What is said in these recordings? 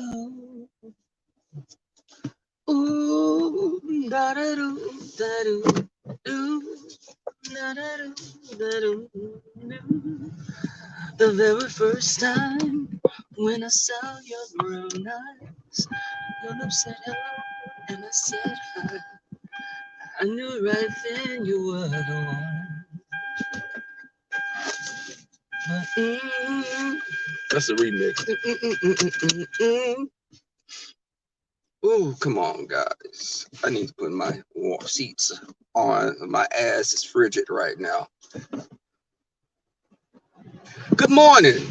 Oh, ooh, da da do, da do, do, da da do, da do, do. The very first time when I saw your brown eyes, your lips said hello, and I said hi. I knew right then you were the one. Mm-mm. That's a remix. Mm-mm-mm-mm-mm-mm. Ooh, come on, guys. I need to put my warm seats on. My ass is frigid right now. Good morning.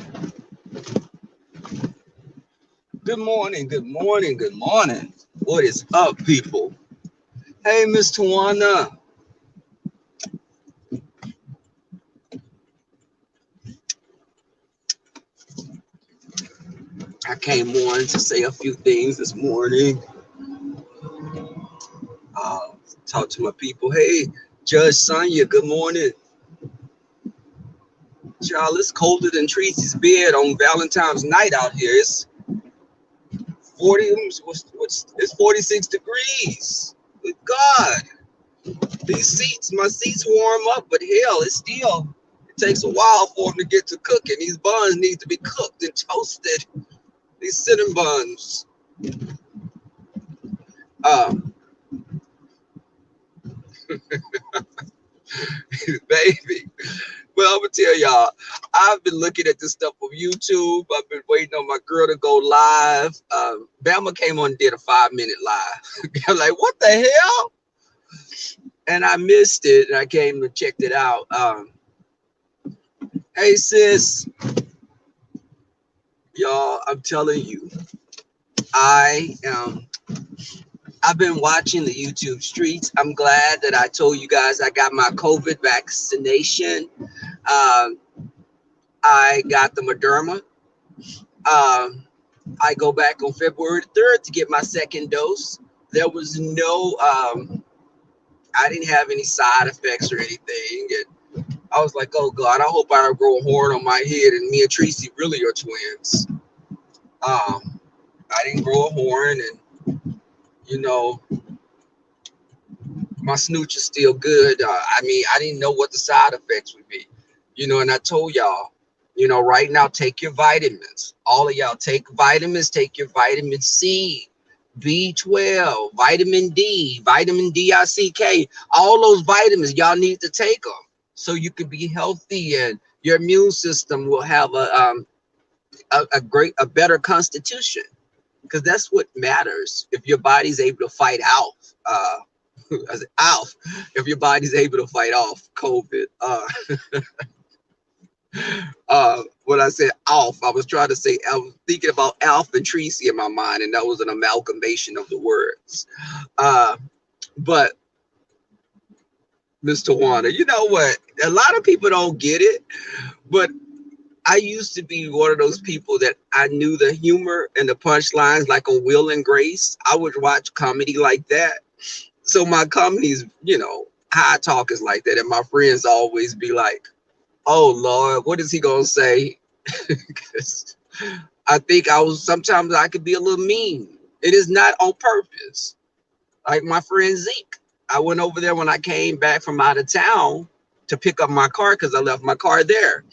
Good morning. Good morning. Good morning. What is up, people? Hey, Miss Tawana. I came on to say a few things this morning. Uh, Talk to my people. Hey, Judge Sonia, good morning. Child, it's colder than Tracy's bed on Valentine's night out here. It's 40, it's 46 degrees. Good God. My seats warm up, but hell, it takes a while for them to get to cooking. These buns need to be cooked and toasted. These cinnamon buns. Um, Baby. Well, I'm gonna tell y'all, I've been looking at this stuff on YouTube. I've been waiting on my girl to go live. Bama came on and did a 5-minute live. I'm like, what the hell? And I missed it, and I came and checked it out. Hey, sis, y'all, I'm telling you, I've been watching the YouTube streets. I'm glad that I told you guys I got my COVID vaccination. Um, I got the Moderna. Um, I go back on February 3rd to get my second dose. There was I didn't have any side effects or anything. And I was like, oh God, I hope I don't grow a horn on my head and me and Tracy really are twins. I didn't grow a horn, and you know, my snooch is still good. I mean, I didn't know what the side effects would be, and I told y'all, right now, take your vitamins. All of y'all take vitamins, take your vitamin C, B12, vitamin DICK, all those vitamins, y'all need to take them so you can be healthy and your immune system will have a better constitution, because that's what matters. If your body's able to fight out, if your body's able to fight off COVID. When I said Alf, I was trying to say, I was thinking about Alf and Tracy in my mind, and that was an amalgamation of the words. But Mr. Warner, you know what? A lot of people don't get it, but I used to be one of those people that I knew the humor and the punchlines, like on Will and Grace. I would watch comedy like that. So my comedies, how I talk is like that. And my friends always be like, oh Lord, what is he gonna say? Because I think sometimes I could be a little mean. It is not on purpose. Like my friend Zeke, I went over there when I came back from out of town to pick up my car because I left my car there.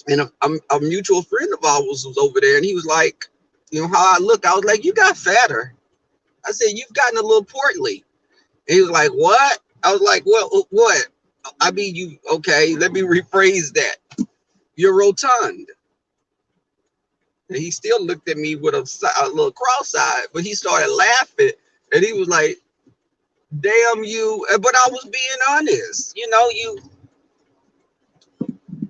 And a mutual friend of ours was over there, and he was like, how I look. I was like, you got fatter. I said, you've gotten a little portly. And he was like, what? I was like, well, what? I mean, okay, let me rephrase that. You're rotund. And he still looked at me with a little cross-eyed, but he started laughing, and he was like, damn you. But I was being honest.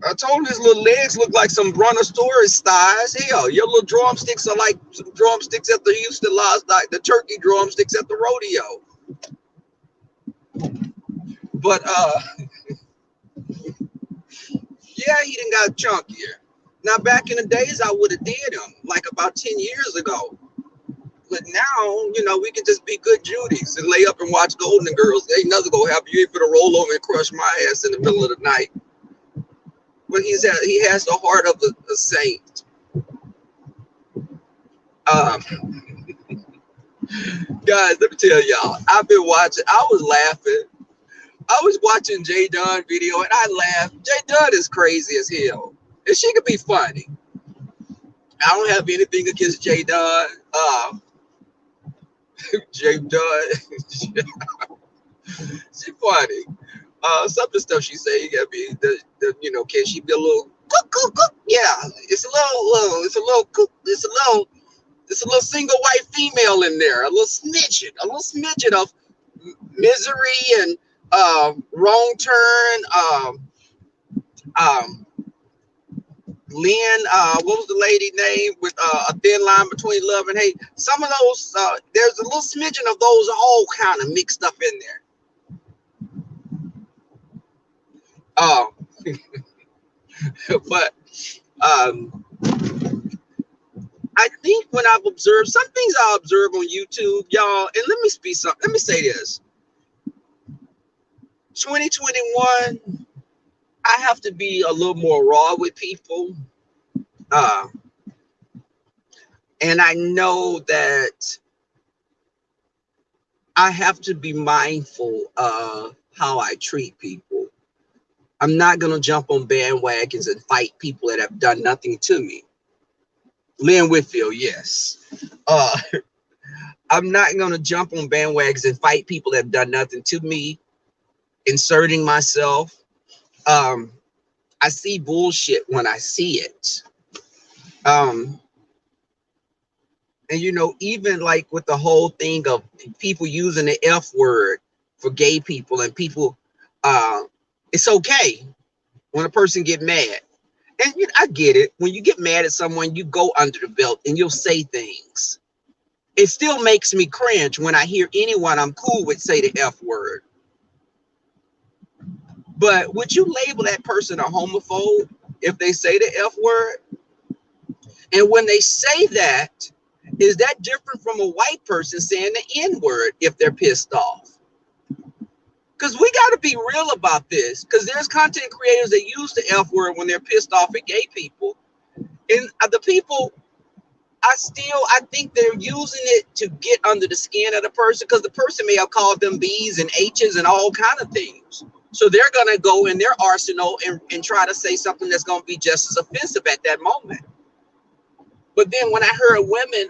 I told him his little legs look like some brontosaurus thighs. Hell, your little drumsticks are like some drumsticks at the Houston last night, the turkey drumsticks at the rodeo. But yeah, he didn't got chunkier. Now back in the days, I would have did him like about 10 years ago. But now, we can just be good Judies and lay up and watch Golden Girls. Ain't nothing gonna happen. You ain't gonna roll over and crush my ass in the middle of the night. but he has the heart of a saint. Um, Guys, let me tell y'all, I've been watching. I was laughing. I was watching Jay Dunn video and I laughed. Jay Dunn is crazy as hell, and she could be funny. I don't have anything against Jay Dunn. Jay Dunn, she funny. Some of the stuff she say, you gotta be can she be a little cook? Yeah, it's a little single white female in there, a little smidgen of misery and wrong turn. Um, Lynn, what was the lady name with a thin line between love and hate? Some of those, there's a little smidgen of those all kind of mixed up in there. But I think when I've observed some things I observe on YouTube, y'all, and let me say this. 2021, I have to be a little more raw with people. And I know that I have to be mindful of how I treat people. I'm not going to jump on bandwagons and fight people that have done nothing to me. Lynn Whitfield, yes. I'm not going to jump on bandwagons and fight people that have done nothing to me, inserting myself. I see bullshit when I see it. And even like with the whole thing of people using the F word for gay people and people, it's okay when a person get mad. And I get it. When you get mad at someone, you go under the belt and you'll say things. It still makes me cringe when I hear anyone I'm cool with say the F word. But would you label that person a homophobe if they say the F word? And when they say that, is that different from a white person saying the N word if they're pissed off? Because we got to be real about this, because there's content creators that use the F word when they're pissed off at gay people. And the people, I think they're using it to get under the skin of the person, because the person may have called them B's and H's and all kind of things. So they're going to go in their arsenal and try to say something that's going to be just as offensive at that moment. But then when I heard women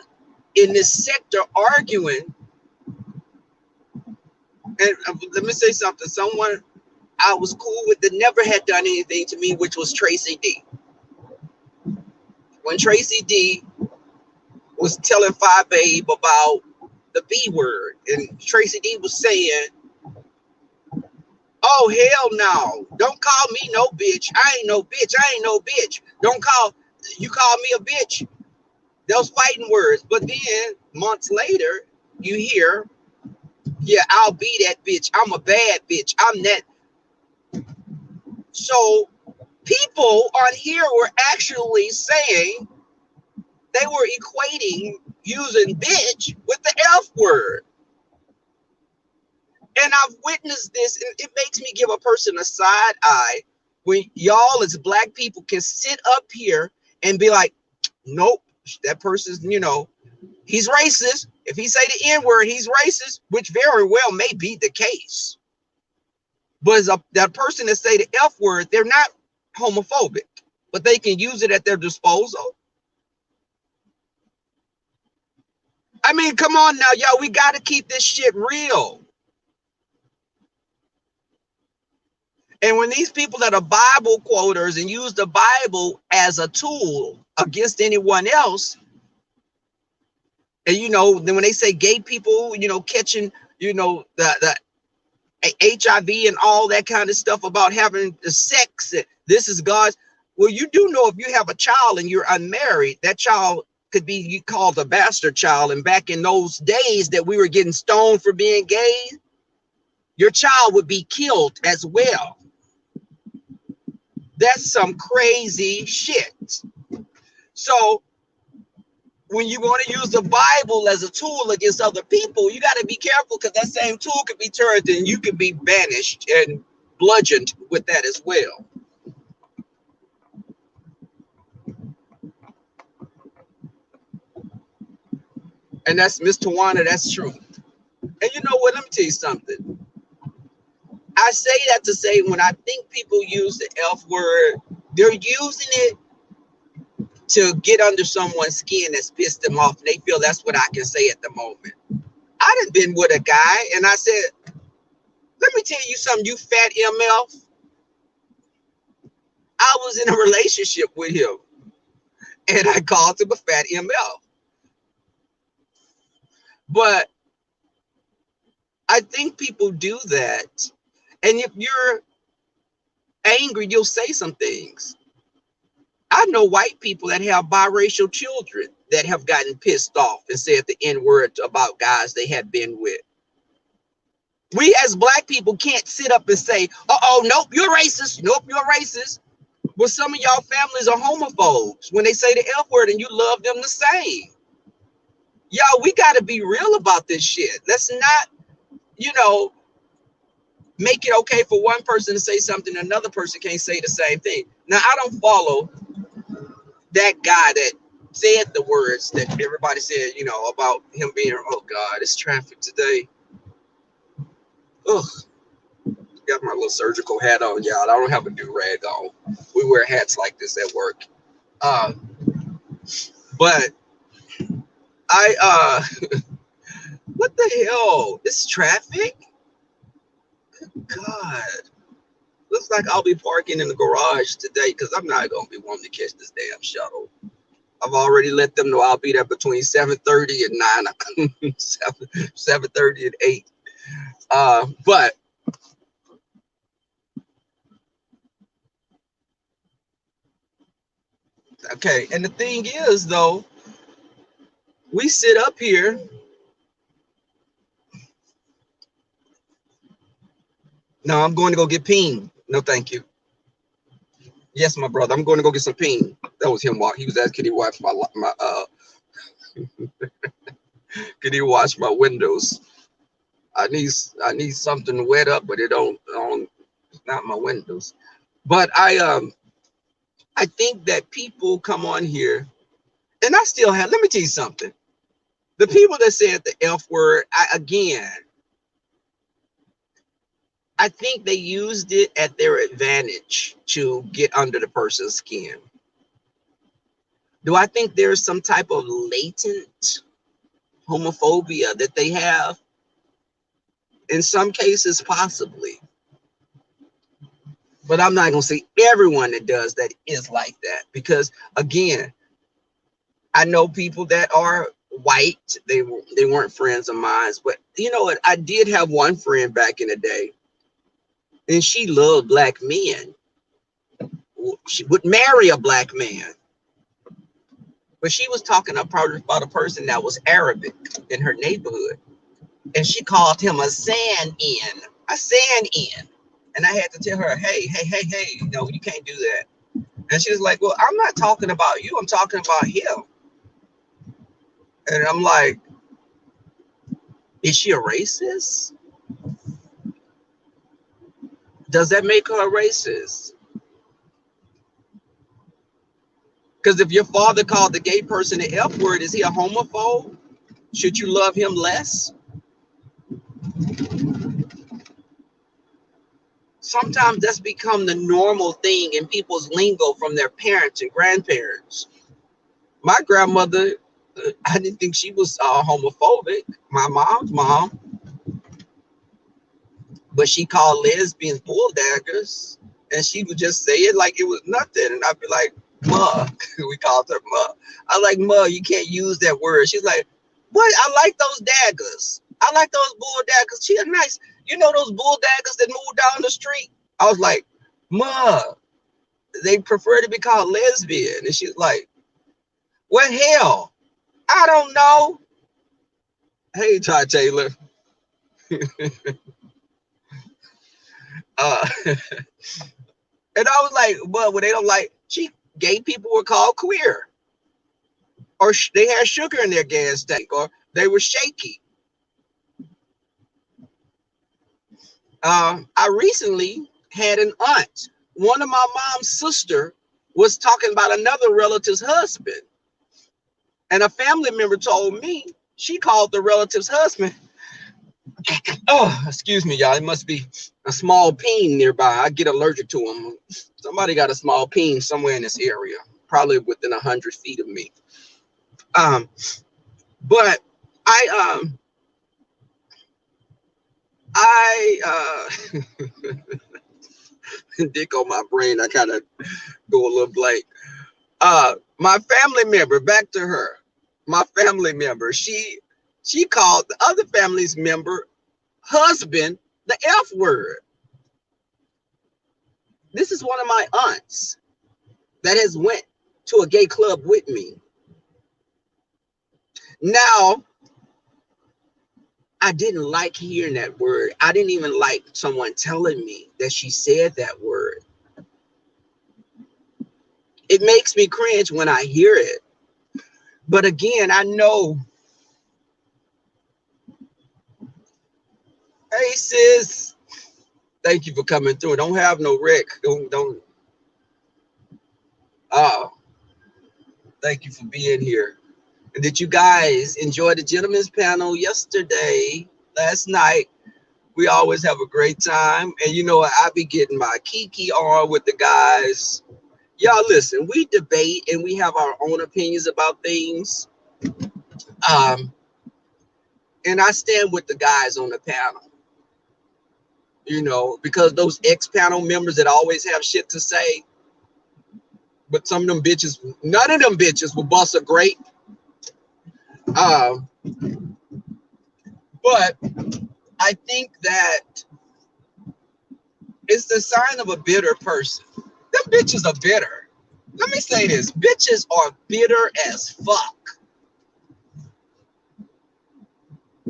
in this sector arguing, and let me say something, someone I was cool with that never had done anything to me, which was Tracy D. When Tracy D was telling Phi Babe about the B word, and Tracy D was saying, oh, hell no, don't call me no bitch. I ain't no bitch. You call me a bitch. Those fighting words. But then months later, you hear, yeah, I'll be that bitch. I'm a bad bitch. I'm that. So people on here were actually saying they were equating using bitch with the F word. And I've witnessed this, and it makes me give a person a side eye when y'all as black people can sit up here and be like, nope, that person's, he's racist. If he say the N word, he's racist, which very well may be the case. But that person that say the F word, they're not homophobic, but they can use it at their disposal. I mean, come on now, y'all, we got to keep this shit real. And when these people that are Bible quoters and use the Bible as a tool against anyone else, and then when they say gay people, catching, the HIV and all that kind of stuff about having the sex, this is God's. Well, you do know if you have a child and you're unmarried, that child could be called a bastard child. And back in those days that we were getting stoned for being gay, your child would be killed as well. That's some crazy shit. So when you want to use the Bible as a tool against other people, you got to be careful, because that same tool could be turned and you could be banished and bludgeoned with that as well. And that's Miss Tawana, that's true. And you know what? Let me tell you something. I say that to say when I think people use the F word, they're using it to get under someone's skin that's pissed them off. And they feel that's what I can say at the moment. I done been with a guy and I said, let me tell you something, you fat MF. I was in a relationship with him and I called him a fat MF. But I think people do that. And if you're angry, you'll say some things. I know white people that have biracial children that have gotten pissed off and said the N word about guys they have been with. We as black people can't sit up and say, uh-oh, nope, you're racist. Nope, you're racist. Well, some of y'all families are homophobes when they say the F word and you love them the same. Y'all, we got to be real about this shit. Let's not, make it okay for one person to say something, another person can't say the same thing. Now, I don't follow that guy that said the words that everybody said, about him being, oh God, it's traffic today. Ugh. Got my little surgical hat on, y'all. I don't have a do-rag on. We wear hats like this at work. But I what the hell? This traffic? God. Looks like I'll be parking in the garage today because I'm not gonna be wanting to catch this damn shuttle. I've already let them know I'll be there between 7:30 and 9, 7:30 and 8. But okay, and the thing is though, we sit up here. No, I'm going to go get peen. No, thank you. Yes, my brother, I'm going to go get some peen. That was him walk. He was asking, can he watch my can he wash my windows? I need something to wet up, but it don't it's not my windows. But I think that people come on here, and I still have. Let me tell you something. The people that said the F word, I think they used it at their advantage to get under the person's skin. Do I think there's some type of latent homophobia that they have? In some cases, possibly. But I'm not going to say everyone that does that is like that. Because, again, I know people that are white. They weren't friends of mine. But you know what? I did have one friend back in the day. And she loved black men. She would marry a black man. But she was talking about a person that was Arabic in her neighborhood. And she called him a sand-in. A sand-in. And I had to tell her, hey, no, you can't do that. And she was like, well, I'm not talking about you. I'm talking about him. And I'm like, is she a racist? Does that make her a racist? Because if your father called the gay person the F word, is he a homophobe? Should you love him less? Sometimes that's become the normal thing in people's lingo from their parents and grandparents. My grandmother, I didn't think she was homophobic, my mom's mom, but she called lesbians bulldaggers, and she would just say it like it was nothing, and I'd be like, Ma, we called her Ma. I like, Ma, you can't use that word. She's like, what? I like those daggers. I like those bull daggers. She a nice, those bull daggers that move down the street. I was like, Ma, they prefer to be called lesbian. And she's like, what hell? I don't know. Hey, Ty Taylor. And I was like, well, they don't like, gay people were called queer. Or they had sugar in their gas tank, or they were shaky. I recently had an aunt. One of my mom's sister was talking about another relative's husband. And a family member told me She called the relative's husband. Oh, excuse me, y'all. It must be a small peen nearby. I get allergic to them. Somebody got a small peen somewhere in this area, probably within 100 feet of me. Um, but I dick on my brain. I kind of go a little blank. My family member, back to her. My family member, she called the other family's member husband the F word. This is one of my aunts that has went to a gay club with me. Now, I didn't like hearing that word. I didn't even like someone telling me that she said that word. It makes me cringe when I hear it. But again, I know. Hey, sis. Thank you for coming through. Don't have no wreck. Don't. Oh, thank you for being here. And did you guys enjoy the gentleman's panel yesterday, last night? We always have a great time. And you know what? I be getting my kiki on with the guys. Y'all listen, we debate and we have our own opinions about things. And I stand with the guys on the panel. You know, because those ex-panel members that always have shit to say, but some of them bitches, none of them bitches will bust a grape. But I think that it's the sign of a bitter person. Them bitches are bitter. Let me say this. Bitches are bitter as fuck.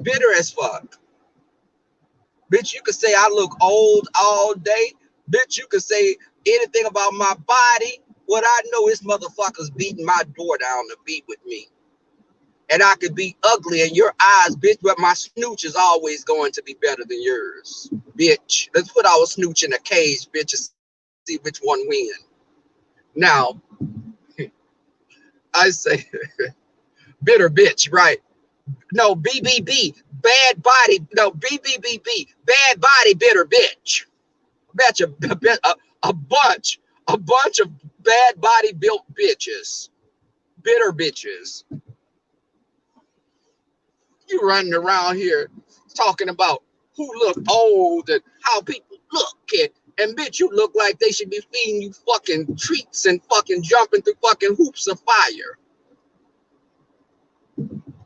Bitter as fuck. Bitch, you could say I look old all day. Bitch, you could say anything about my body. What I know is motherfuckers beating my door down to be with me. And I could be ugly in your eyes, bitch, but my snooch is always going to be better than yours. Bitch, let's put our snooch in a cage, bitch, and see which one win. Now, I say, bitter bitch, right? No, BBB, bad body. No, BBBB, bad body, bitter bitch. A bunch of bad body built bitches, bitter bitches. You running around here talking about who look old and how people look, and bitch, you look like they should be feeding you fucking treats and fucking jumping through fucking hoops of fire.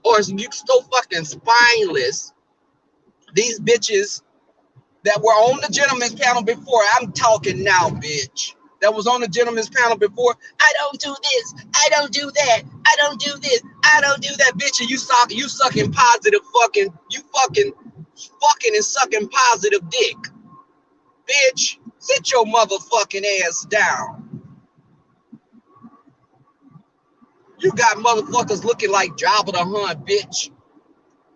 Or you so fucking spineless. These bitches that were on the gentleman's panel before, I'm talking now, bitch. That was on the gentleman's panel before. I don't do this. I don't do that. I don't do this. I don't do that, bitch. And you sucking positive fucking, you fucking and sucking positive dick. Bitch, sit your motherfucking ass down. You got motherfuckers looking like Jabba the Hutt, bitch.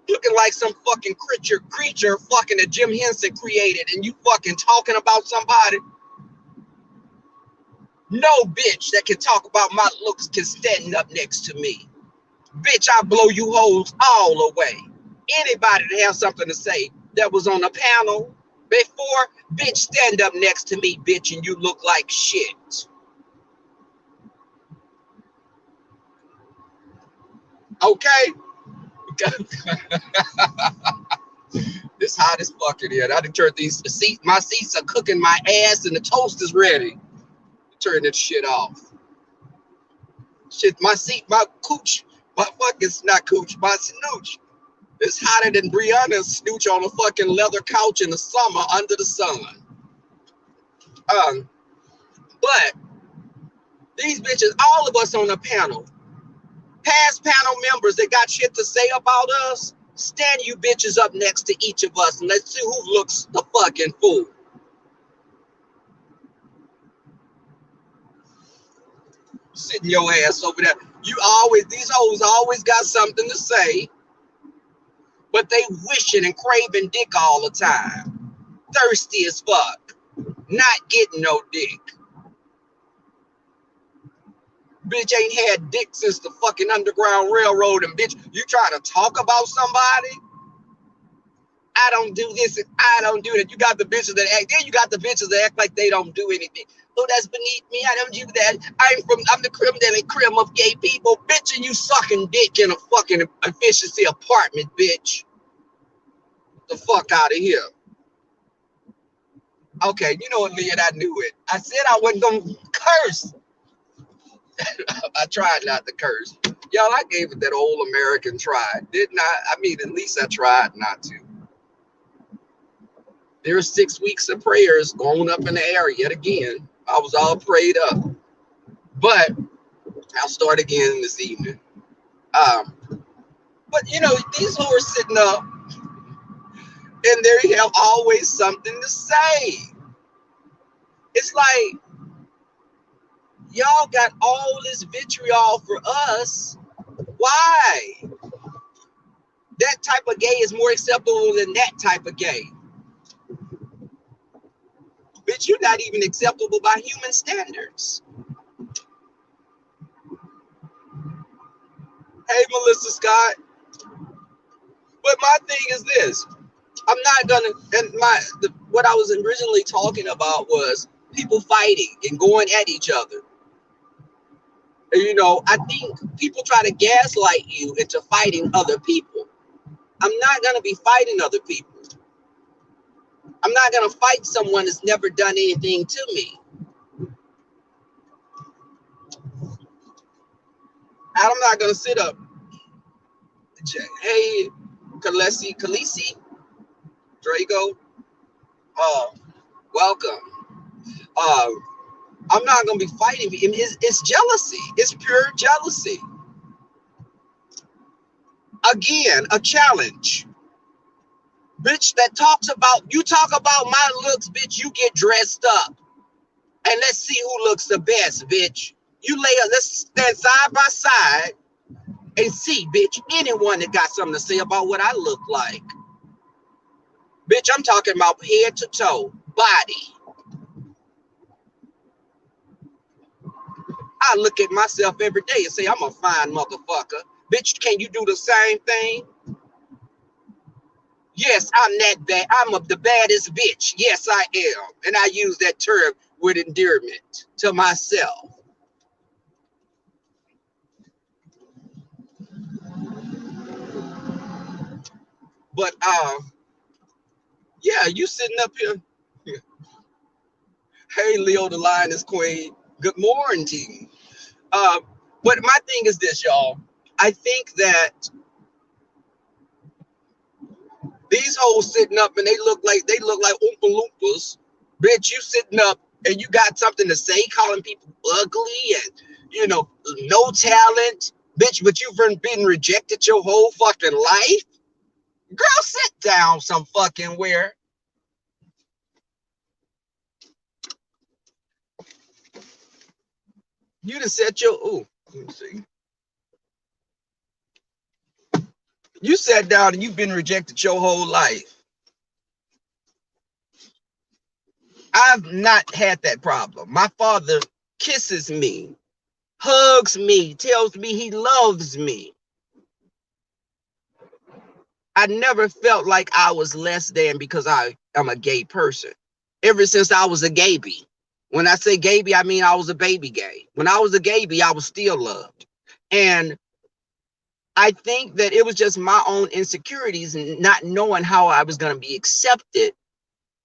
Looking like some fucking creature fucking that Jim Henson created, and you fucking talking about somebody. No bitch that can talk about my looks can stand up next to me. Bitch, I blow you hoes all away. Anybody that has something to say that was on the panel before, bitch, stand up next to me, bitch, and you look like shit. Okay? This hot as fuck in here. I done turned these seats. My seats are cooking my ass and the toast is ready. Turn this shit off. Shit, my seat, my cooch, my fucking not cooch, my snooch. It's hotter than Brianna's snooch on a fucking leather couch in the summer under the sun. But these bitches, all of us on the panel, past panel members that got shit to say about us, stand you bitches up next to each of us and let's see who looks the fucking fool. Sitting your ass over there. These hoes always got something to say, but they wishing and craving dick all the time. Thirsty as fuck. Not getting no dick. Bitch ain't had dick since the fucking Underground Railroad, and bitch, you try to talk about somebody? I don't do this and I don't do that. You got the bitches that act, then you got the bitches that act like they don't do anything. Oh, that's beneath me. I don't do that. I'm the creme de la creme of gay people. Bitch, and you sucking dick in a fucking efficiency apartment, bitch. The fuck out of here. Okay, you know what, Leon, I knew it. I said I wasn't gonna curse. I tried not to curse. Y'all, I gave it that old American try. Didn't I? I mean, at least I tried not to. There's 6 weeks of prayers going up in the air yet again. I was all prayed up. But I'll start again this evening. But you know, these who are sitting up and they have always something to say. It's like, y'all got all this vitriol for us. Why? That type of gay is more acceptable than that type of gay. Bitch, you're not even acceptable by human standards. Hey, Melissa Scott. But my thing is this. I'm not gonna, and what I was originally talking about was people fighting and going at each other. And, you know, I think people try to gaslight you into fighting other people. I'm not gonna be fighting other people. I'm not gonna fight someone that's never done anything to me. I'm not gonna sit up. Hey, Khaleesi, Drago, welcome. I'm not gonna be fighting. It's jealousy. It's pure jealousy. Again, a challenge. Bitch, that you talk about my looks, bitch, you get dressed up. And let's see who looks the best, bitch. Let's stand side by side and see, bitch, anyone that got something to say about what I look like. Bitch, I'm talking about head to toe, body. I look at myself every day and say, I'm a fine motherfucker. Bitch, can you do the same thing? Yes, I'm that bad. I'm the baddest bitch. Yes, I am. And I use that term with endearment to myself. But yeah, you sitting up here. Hey, Leo, the Lioness Queen. Good morning. But my thing is this, y'all. I think that these hoes sitting up and they look like Oompa Loompas. Bitch, you sitting up and you got something to say, calling people ugly and, you know, no talent. Bitch, but you've been rejected your whole fucking life. Girl, sit down some fucking where. You done set your, ooh, let me see. You sat down and you've been rejected your whole life. I've not had that problem. My father kisses me, hugs me, tells me he loves me. I never felt like I was less than because I am a gay person. Ever since I was a gaby. When I say gaby, I mean I was a baby gay. When I was a gaby, I was still loved. And I think that it was just my own insecurities and not knowing how I was going to be accepted.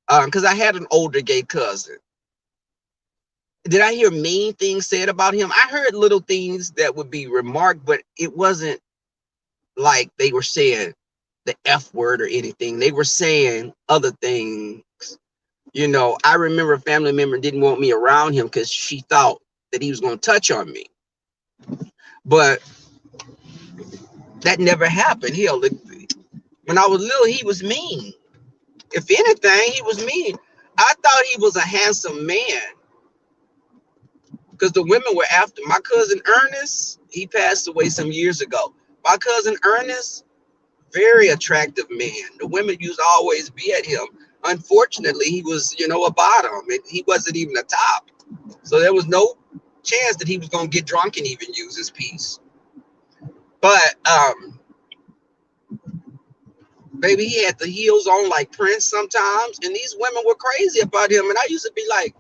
Because I had an older gay cousin. Did I hear mean things said about him? I heard little things that would be remarked, but it wasn't like they were saying the F word or anything. They were saying other things. You know, I remember a family member didn't want me around him because she thought that he was going to touch on me. But that never happened. Hell, when I was little, he was mean. If anything, he was mean. I thought he was a handsome man because the women were after my cousin Ernest. He passed away some years ago. My cousin Ernest, very attractive man. The women used to always be at him. Unfortunately, he was, you know, a bottom, and he wasn't even a top. So there was no chance that he was gonna get drunk and even use his piece. But baby, he had the heels on like Prince sometimes, and these women were crazy about him. And I used to be like,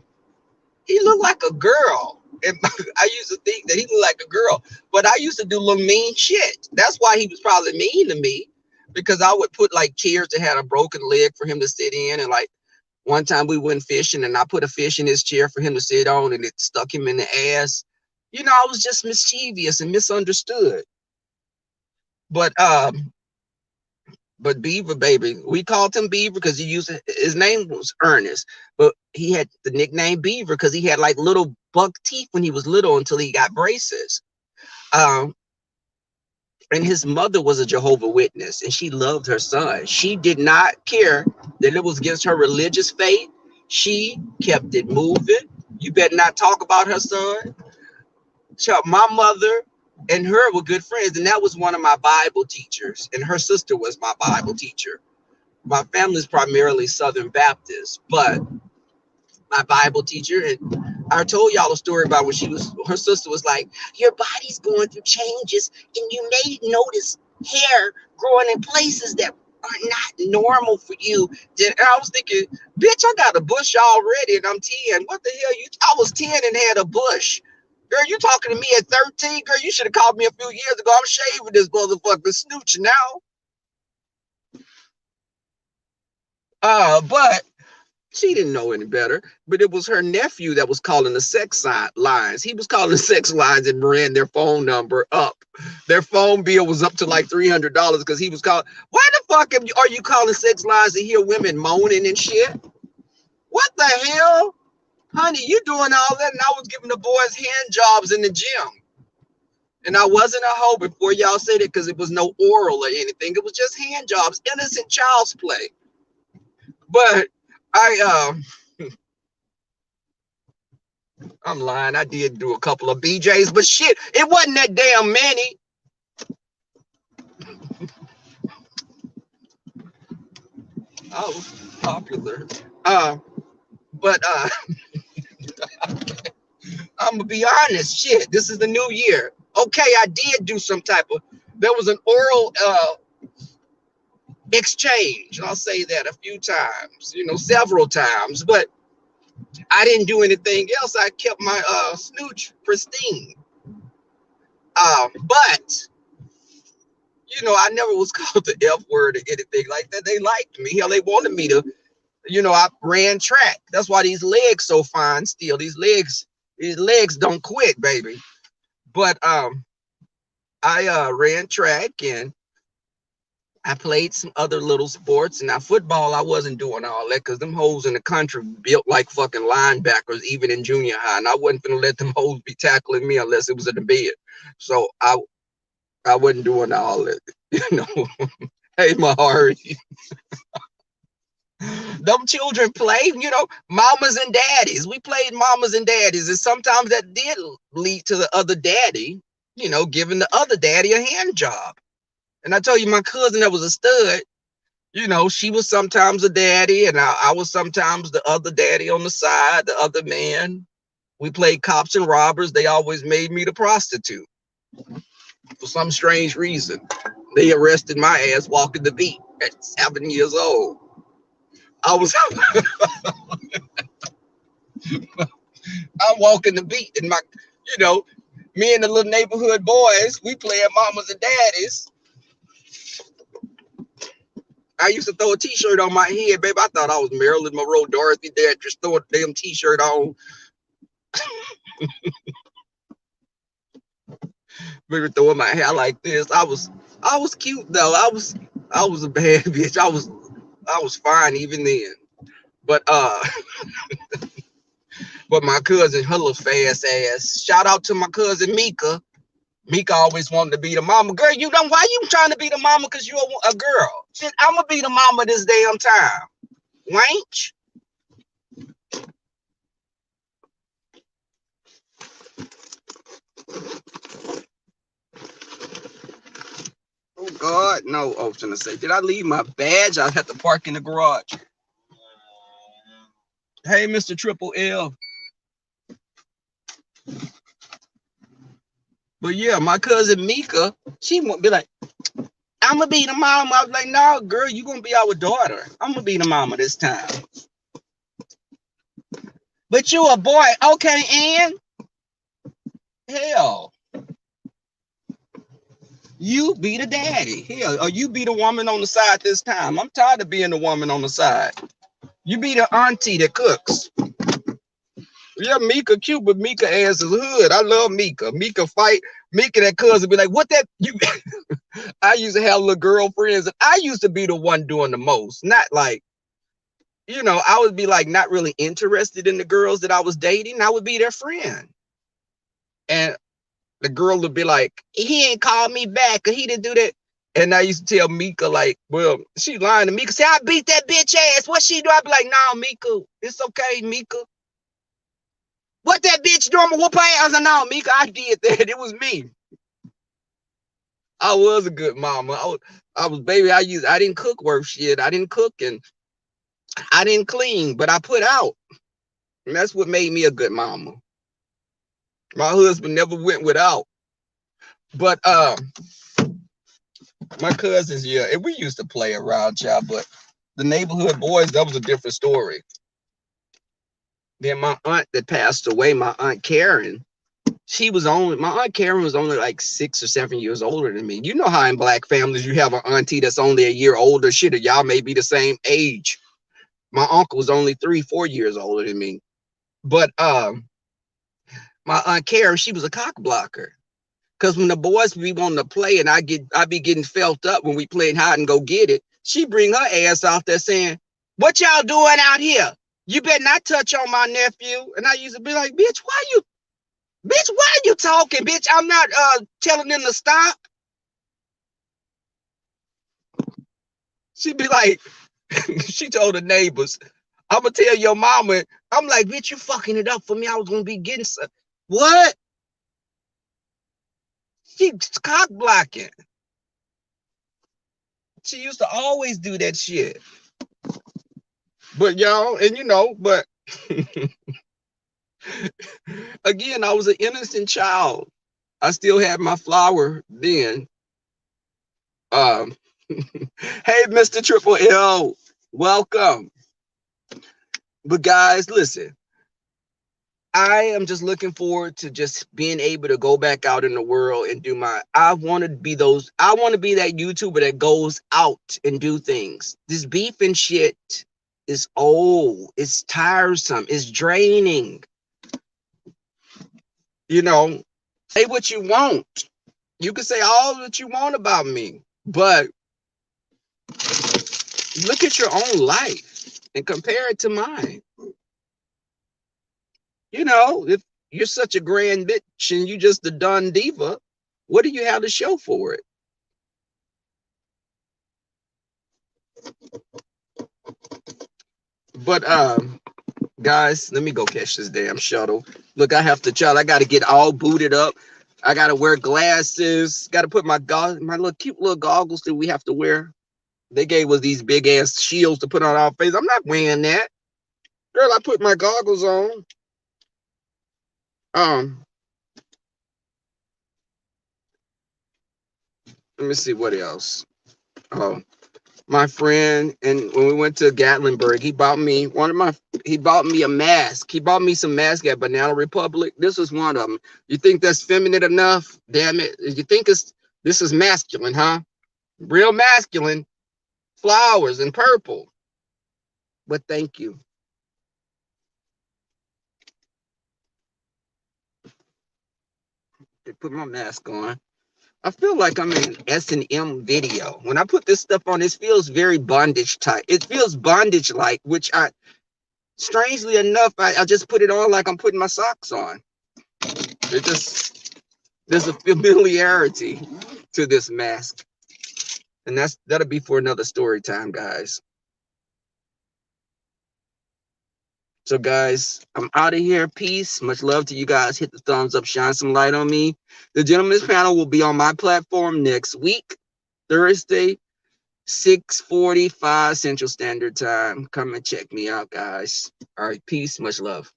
he looked like a girl. And I used to think that he looked like a girl, but I used to do little mean shit. That's why he was probably mean to me, because I would put like chairs that had a broken leg for him to sit in. And like one time we went fishing and I put a fish in his chair for him to sit on and it stuck him in the ass. You know, I was just mischievous and misunderstood. But Beaver, baby, we called him Beaver because his name was Ernest, but he had the nickname Beaver because he had like little buck teeth when he was little until he got braces. Um, and his mother was a Jehovah's Witness, and she loved her son. She did not care that it was against her religious faith. She kept it moving. You better not talk about her son. My mother and her were good friends, and that was one of my Bible teachers, and her sister was my Bible teacher. My family is primarily Southern Baptist, but my Bible teacher, and I told y'all a story about when her sister was like, your body's going through changes, and you may notice hair growing in places that are not normal for you. And I was thinking, bitch, I got a bush already, and I'm 10. What the hell? I was 10 and had a bush. Girl, you talking to me at 13? Girl, you should have called me a few years ago. I'm shaving this motherfucking snooch now. But she didn't know any better. But it was her nephew that was calling the sex lines. He was calling the sex lines and ran their phone number up. Their phone bill was up to like $300 because he was calling. Why the fuck are you calling sex lines to hear women moaning and shit? What the hell? Honey, you doing all that, and I was giving the boys hand jobs in the gym. And I wasn't a hoe before y'all said it, because it was no oral or anything. It was just hand jobs, innocent child's play. But I'm lying. I did do a couple of BJs, but shit, it wasn't that damn many. I was popular. But I'm gonna be honest. Shit, this is the new year. Okay, I did do some type of. There was an oral exchange. I'll say that a few times. Several times, but I didn't do anything else. I kept my snooch pristine. But I never was called the F word or anything like that. They liked me. Hell, they wanted me to. I ran track. That's why these legs so fine still. These legs don't quit, baby. But I ran track, and I played some other little sports. And now football, I wasn't doing all that because them hoes in the country built like fucking linebackers, even in junior high. And I wasn't gonna let them hoes be tackling me unless it was in the bed. So I wasn't doing all that. Hey, Mahari. Them children play, mamas and daddies. We played mamas and daddies, and sometimes that did lead to the other daddy, giving the other daddy a hand job. And I tell you, my cousin that was a stud, she was sometimes a daddy, and I was sometimes the other daddy on the side, the other man. We played cops and robbers. They always made me the prostitute. For some strange reason, they arrested my ass walking the beat at 7 years old. I was I'm walking the beat, and me and the little neighborhood boys, we playing mamas and daddies. I used to throw a t-shirt on my head, baby. I thought I was Marilyn Monroe, Dorothy Day, just throw a damn t-shirt on. Maybe throwing my hair like this. I was cute though. I was a bad bitch. I was fine even then. But but my cousin, her little fast ass. Shout out to my cousin Mika. Mika always wanted to be the mama. Girl, why you trying to be the mama? Because you're a girl. Shit, I'm gonna be the mama this damn time. Wench. Oh God, no. I was gonna say, did I leave my badge? I had to park in the garage. Hey, Mr. Triple L. But yeah, my cousin Mika, she won't be like, I'm gonna be the mama. I was like, no, girl, you gonna be our daughter. I'm gonna be the mama this time. But you a boy, okay, and hell, you be the daddy. Hell, or you be the woman on the side this time. I'm tired of being the woman on the side. You be the auntie that cooks. Yeah, Mika cute, but Mika ass is hood. I love Mika. Mika fight. Mika, that cousin, be like, what that you I used to have little girlfriends, and I used to be the one doing the most. Not like, I would be like not really interested in the girls that I was dating. I would be their friend. And the girl would be like, he ain't called me back, or he didn't do that. And I used to tell Mika, like, well, she lying to Mika, say, I beat that bitch ass. What she do? I'd be like, no, Mika, it's okay, Mika. What that bitch doing? Whoop her ass? I was like, no, Mika, I did that. It was me. I was a good mama. I was baby. I didn't cook worth shit. I didn't cook and I didn't clean, but I put out. And that's what made me a good mama. My husband never went without. But my cousins, yeah, and we used to play around, child, but the neighborhood boys, that was a different story. Then my aunt that passed away, my aunt Karen, my aunt Karen was only like 6 or 7 years older than me. You know how in black families you have an auntie that's only a year older. Shit, y'all may be the same age. My uncle was only 3, 4 years older than me. But my aunt Karen, she was a cock blocker. Cause when the boys be wanting to play and I be getting felt up when we playing hide and go get it, she bring her ass out there saying, what y'all doing out here? You better not touch on my nephew. And I used to be like, bitch, why are you talking, bitch? I'm not telling them to stop. She'd be like, she told the neighbors, I'm gonna tell your mama. I'm like, bitch, you fucking it up for me. I was gonna be getting some. What? She's cock blocking. She used to always do that shit. But y'all, and but again, I was an innocent child. I still had my flower then. Hey, Mr. Triple L, welcome. But guys, listen, I am just looking forward to just being able to go back out in the world and do I want to be that YouTuber that goes out and do things. This beef and shit is old. It's tiresome. It's draining. Say what you want. You can say all that you want about me, but look at your own life and compare it to mine. If you're such a grand bitch and you just a done diva, what do you have to show for it? But guys, let me go catch this damn shuttle. Look, I got to get all booted up. I got to wear glasses. Got to put my little cute little goggles that we have to wear. They gave us these big ass shields to put on our face. I'm not wearing that. Girl, I put my goggles on. Let me see what else. Oh, my friend, and when we went to Gatlinburg, he bought me a mask. He bought me some masks at Banana Republic. This was one of them. You think that's feminine enough? Damn it. You think this is masculine, huh? Real masculine. Flowers and purple. But thank you. Put my mask on. I feel like I'm in an S&M video. When I put this stuff on, it feels very bondage type. It feels bondage-like, which strangely enough, I just put it on like I'm putting my socks on. There's a familiarity to this mask. And that'll be for another story time, guys. So guys, I'm out of here. Peace. Much love to you guys. Hit the thumbs up, shine some light on me. The Gentleman's Panel will be on my platform next week, Thursday, 6:45 Central Standard Time. Come and check me out, guys. All right, peace. Much love.